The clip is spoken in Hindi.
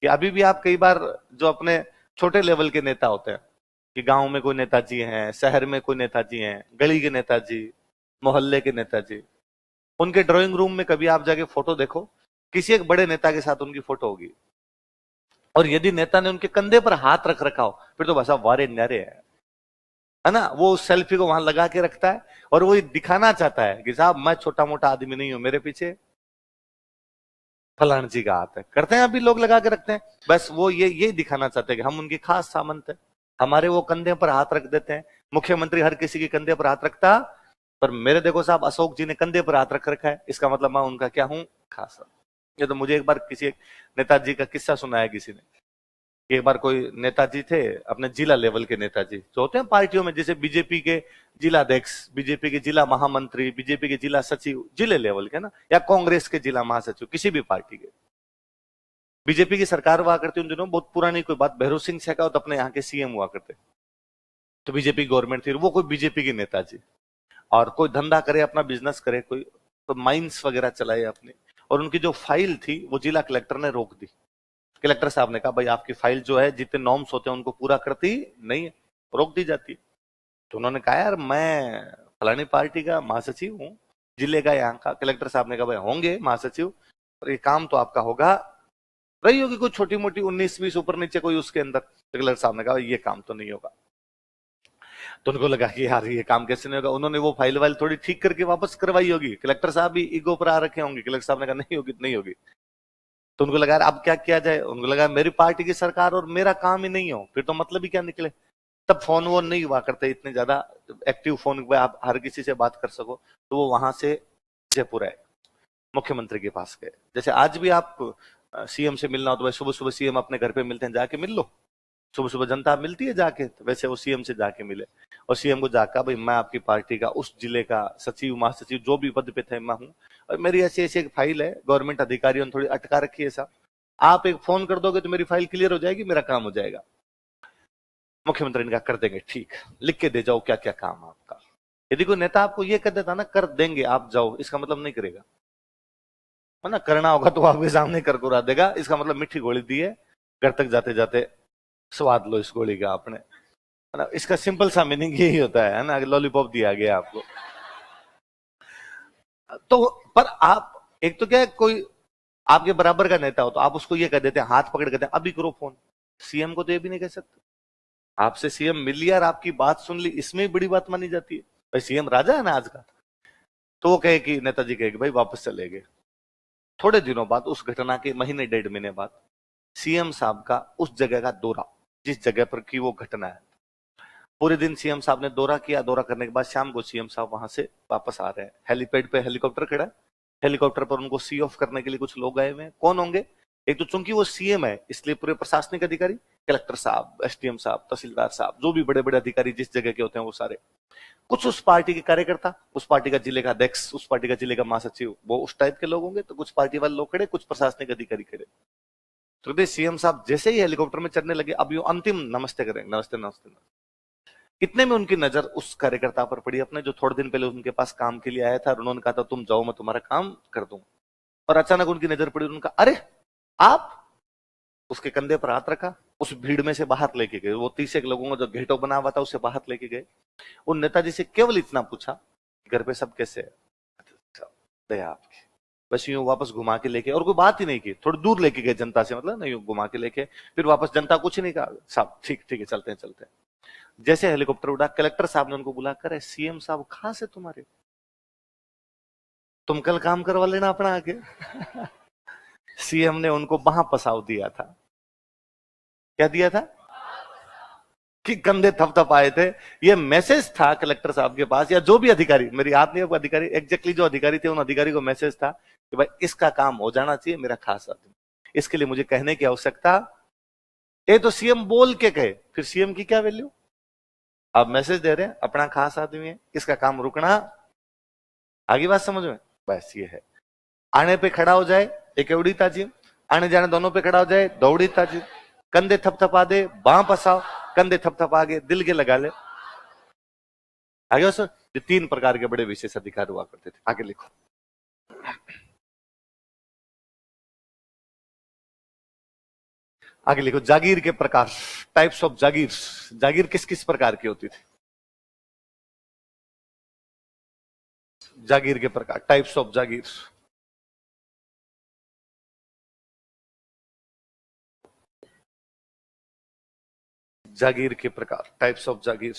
कि अभी भी आप कई बार जो अपने छोटे लेवल के नेता होते हैं, कि गांव में कोई नेताजी हैं, शहर में कोई नेताजी हैं, गली के नेताजी, मोहल्ले के नेताजी, उनके ड्राइंग रूम में कभी आप जाके फोटो देखो, किसी एक बड़े नेता के साथ उनकी फोटो होगी, और यदि नेता ने उनके कंधे पर हाथ रख रखा हो फिर तो बस आप वारे न्यारे है ना। वो उस सेल्फी को वहां लगा के रखता है और वो दिखाना चाहता है कि साहब मैं छोटा मोटा आदमी नहीं हूं, मेरे पीछे फलान जी का हाथ है। करते हैं अभी लोग लगा के रखते हैं, बस वो ये दिखाना चाहते हैं कि हम उनकी खास सामंत है, हमारे वो कंधे पर हाथ रख देते हैं। मुख्यमंत्री हर किसी के कंधे पर हाथ रखता, पर मेरे देखो साहब अशोक जी ने कंधे पर हाथ रख रखा है, इसका मतलब मैं उनका क्या हूं, खास। ये तो मुझे एक बार किसी एक नेताजी का किस्सा सुनाया किसी ने, एक बार कोई नेताजी थे, अपने जिला लेवल के नेताजी जो होते हैं पार्टियों में, जैसे बीजेपी के जिला अध्यक्ष, बीजेपी के जिला महामंत्री, बीजेपी के जिला सचिव, जिले लेवल के ना, या कांग्रेस के जिला महासचिव, किसी भी पार्टी के। बीजेपी की सरकार हुआ करती उन दिनों, बहुत पुरानी कोई बात, भैरव सिंह शेखावत अपने यहाँ के सीएम हुआ करते, तो बीजेपी गवर्नमेंट थी, वो कोई बीजेपी के नेताजी, और कोई धंधा करे, अपना बिजनेस करे, कोई तो माइंस वगैरह चलाए अपने, और उनकी जो फाइल थी वो जिला कलेक्टर ने रोक दी। कलेक्टर साहब ने कहा भाई आपकी फाइल जो है जितने नॉर्म्स होते हैं उनको पूरा करती नहीं है, रोक दी जाती है। तो उन्होंने कहा यार मैं फलानी पार्टी का महासचिव हूँ, जिले का यहाँ का। कलेक्टर साहब ने कहा भाई होंगे महासचिव, और ये काम तो आपका होगा, रही होगी कोई छोटी मोटी 19-20 ऊपर नीचे कोई उसके अंदर। तो कलेक्टर साहब ने कहा ये काम तो नहीं होगा। तो उनको लगा कि यार ये काम कैसे नहीं होगा, उन्होंने वो फाइल वाइल थोड़ी ठीक करके वापस करवाई होगी, कलेक्टर साहब भी ईगो पर आ रखे होंगे। कलेक्टर साहब ने कहा नहीं होगी, नहीं होगी। तो उनको लगा अब क्या किया जाए, उनको लगा मेरी पार्टी की सरकार और मेरा काम ही नहीं हो, फिर तो मतलब ही क्या निकले। तब फोन वो नहीं हुआ करते इतने ज्यादा एक्टिव, फोन पे आप हर किसी से बात कर सको। तो वो वहां से जयपुर आए, मुख्यमंत्री के पास गए। जैसे आज भी आप सीएम से मिलना हो तो भाई सुबह सुबह सीएम अपने घर पे मिलते हैं, जाके मिल लो, सुबह सुबह जनता मिलती है जाके, तो वैसे वो सीएम से जाके मिले, और सीएम को जाकर भाई मैं आपकी पार्टी का उस जिले का सचिव महासचिव जो भी पद पे थे मैं हूँ, और मेरी ऐसी ऐसी एक फाइल है, गवर्नमेंट अधिकारियों ने थोड़ी अटका रखी है साहब, आप एक फोन कर दोगे तो मेरी फाइल क्लियर हो जाएगी, मेरा काम हो जाएगा। मुख्यमंत्री ने कहा कर देंगे, ठीक, लिख के दे जाओ क्या क्या काम है आपका। यदि कोई नेता आपको ये कह देता ना कर देंगे आप जाओ, इसका मतलब नहीं करेगा, है ना। करना होगा तो आपके सामने कर करा देगा, इसका मतलब मिट्टी गोली दी है, घर तक जाते जाते स्वाद लो इस गोली का आपने, है ना। इसका सिंपल सा मीनिंग यही होता है ना, लॉलीपॉप दिया गया आपको। तो पर आप एक तो क्या है, कोई आपके बराबर का नेता हो तो आप उसको ये कह देते हैं, हाथ पकड़ के अभी करो फोन। सीएम को तो ये भी नहीं कह सकते, आपसे सीएम मिल लिया और आपकी बात सुन ली, इसमें बड़ी बात मानी जाती है। भाई सीएम राजा है ना आज का। तो वो कहे कि नेताजी कहे कि भाई वापस चले गए। थोड़े दिनों बाद, उस घटना के महीने 1.5 महीने बाद, सीएम साहब का उस जगह का दौरा, जिस जगह पर की वो घटना है, पूरे दिन सीएम साहब ने दौरा किया। दौरा करने के बाद शाम को सीएम साहब वहां से वापस आ रहे हैं, हेलीपैड पे हेलीकॉप्टर खड़ा है, हेलीकॉप्टर पर उनको सी ऑफ करने के लिए कुछ लोग आए हुए हैं। कौन होंगे, एक तो चूंकि वो सीएम है इसलिए पूरे प्रशासनिक अधिकारी, कलेक्टर साहब, एसडीएम साहब, तहसीलदार साहब, जो भी बड़े बड़े अधिकारी जिस जगह के होते हैं वो सारे, कुछ उस पार्टी के कार्यकर्ता, उस पार्टी का जिले का अध्यक्ष, उस पार्टी का जिले का महासचिव, वो उस टाइप के लोग होंगे, तो कुछ पार्टी वाले लोग खड़े, कुछ प्रशासनिक अधिकारी खड़े। तो सीएम साहब जैसे ही हेलीकॉप्टर में चढ़ने लगे, अब यो अंतिम नमस्ते करें, नमस्ते नमस्ते, इतने में उनकी नजर उस कार्यकर्ता पर पड़ी अपने, जो थोड़े दिन पहले उनके पास काम के लिए आया था, और उन्होंने कहा था तुम जाओ मैं तुम्हारा काम कर दूंगा। और अचानक उनकी नजर पड़ी, उनका अरे आप, उसके कंधे पर हाथ रखा, उस भीड़ में से बाहर लेके गए, वो 30 एक लोगों का जो घेटो बना हुआ था उसे बाहर लेके गए। उन नेताजी से केवल इतना पूछा घर पे सब कैसे है, दया आपकी, बस यूं वापस घुमा के लेके, और कोई बात ही नहीं की, थोड़ी दूर लेके गए जनता से, मतलब नहीं, घुमा के लेके फिर वापस, जनता कुछ नहीं कहा, साहब ठीक ठीक है चलते हैं चलते हैं। जैसे हेलीकॉप्टर उड़ा, कलेक्टर साहब ने उनको बुलाकर, सीएम साहब खास है तुम्हारे, तुम कल काम करवा लेना अपना आगे। सीएम ने उनको वहां पसाव दिया था, क्या दिया था, कि कंधे थपथपाए थे। ये मैसेज था कलेक्टर साहब के पास, या जो भी अधिकारी, मेरी याद नहीं है अधिकारी एग्जैक्टली, जो अधिकारी थे उन अधिकारी को मैसेज था कि भाई इसका काम हो जाना चाहिए, मेरा खास आदमी, इसके लिए मुझे कहने की आवश्यकता। ये तो सीएम बोल के कहे, फिर सीएम की क्या वैल्यू। आप मैसेज दे रहे हैं अपना खास आदमी है, इसका काम रुकना, आगे बात समझ में, बस ये है। आने पे खड़ा हो जाए एक एवड़ी ताजीम, आने जाने दोनों पे खड़ा हो जाए दौड़ी ताजीम, कंधे थपथपा दे, बां पसाओ, कंधे थपथपा के दिल के लगा ले, आगे सर। ये 3 प्रकार के बड़े विशेष अधिकार हुआ करते थे, आगे लिखो। आगे लिखो, जागीर के प्रकार, टाइप्स ऑफ जागीर। जागीर किस किस प्रकार की होती थी? जागीर के प्रकार, टाइप्स ऑफ जागीर। जागीर के प्रकार, टाइप्स ऑफ जागीर।